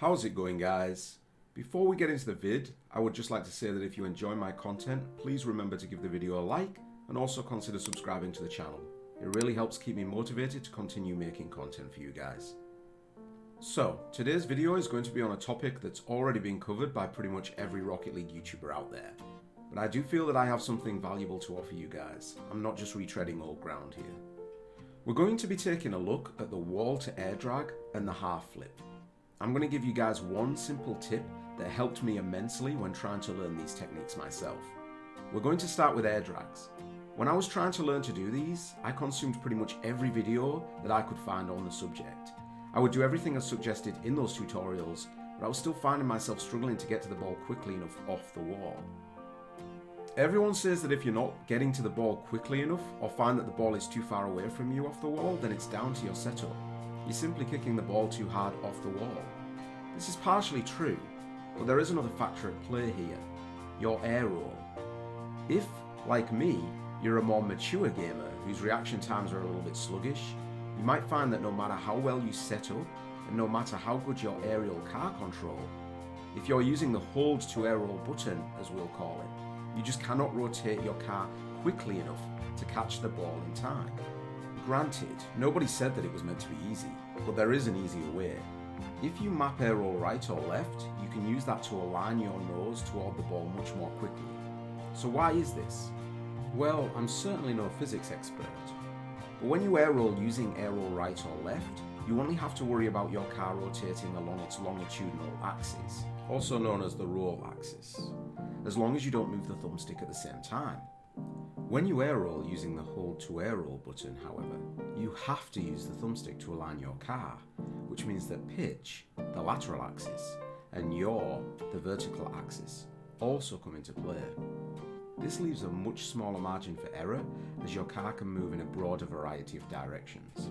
How's it going, guys? Before we get into the vid, I would just like to say that if you enjoy my content, please remember to give the video a like and also consider subscribing to the channel. It really helps keep me motivated to continue making content for you guys. So, today's video is going to be on a topic that's already been covered by pretty much every Rocket League YouTuber out there. But I do feel that I have something valuable to offer you guys. I'm not just retreading old ground here. We're going to be taking a look at the wall to air drag and the Halfflip. I'm going to give you guys one simple tip that helped me immensely when trying to learn these techniques myself. We're going to start with air drags. When I was trying to learn to do these, I consumed pretty much every video that I could find on the subject. I would do everything as suggested in those tutorials, but I was still finding myself struggling to get to the ball quickly enough off the wall. Everyone says that if you're not getting to the ball quickly enough or find that the ball is too far away from you off the wall, then it's down to your setup. You're simply kicking the ball too hard off the wall. This is partially true, but there is another factor at play here, your air roll. If, like me, you're a more mature gamer whose reaction times are a little bit sluggish, you might find that no matter how well you set up, and no matter how good your aerial car control, if you're using the hold to air roll button, as we'll call it, you just cannot rotate your car quickly enough to catch the ball in time. Granted, nobody said that it was meant to be easy, but there is an easier way. If you map air roll right or left, you can use that to align your nose toward the ball much more quickly. So why is this? Well, I'm certainly no physics expert, but when you air roll using air roll right or left, you only have to worry about your car rotating along its longitudinal axis, also known as the roll axis, as long as you don't move the thumbstick at the same time. When you air roll using the hold to air roll button, however, you have to use the thumbstick to align your car, which means that pitch, the lateral axis, and yaw, the vertical axis, also come into play. This leaves a much smaller margin for error, as your car can move in a broader variety of directions.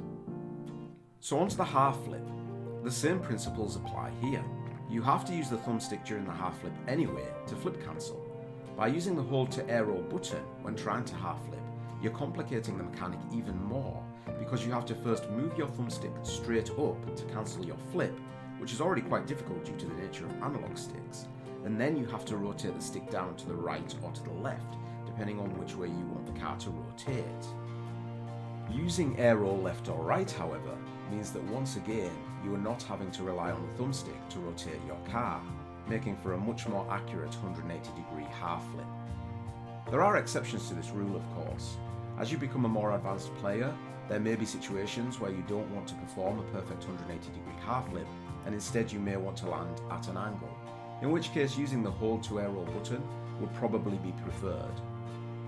So onto the Halfflip. The same principles apply here. You have to use the thumbstick during the Halfflip anyway to flip cancel. By using the hold to air roll button when trying to Halfflip, you're complicating the mechanic even more because you have to first move your thumbstick straight up to cancel your flip, which is already quite difficult due to the nature of analog sticks, and then you have to rotate the stick down to the right or to the left, depending on which way you want the car to rotate. Using air roll left or right, however, means that once again, you are not having to rely on the thumbstick to rotate your car, making for a much more accurate 180-degree Halfflip. There are exceptions to this rule, of course. As you become a more advanced player, there may be situations where you don't want to perform a perfect 180-degree Halfflip, and instead you may want to land at an angle, in which case using the hold to air roll button would probably be preferred.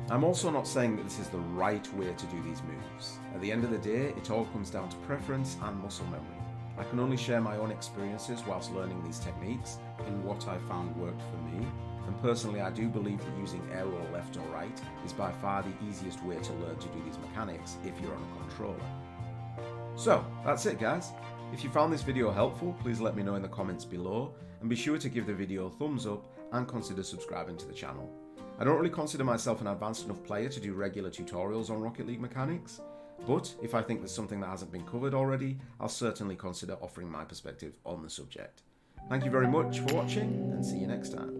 I'm also not saying that this is the right way to do these moves. At the end of the day, it all comes down to preference and muscle memory. I can only share my own experiences whilst learning these techniques and what I found worked for me, and personally I do believe that using air roll left or right is by far the easiest way to learn to do these mechanics if you're on a controller. So, that's it guys. If you found this video helpful, please let me know in the comments below, and be sure to give the video a thumbs up and consider subscribing to the channel. I don't really consider myself an advanced enough player to do regular tutorials on Rocket League mechanics, but if I think there's something that hasn't been covered already, I'll certainly consider offering my perspective on the subject. Thank you very much for watching, and see you next time.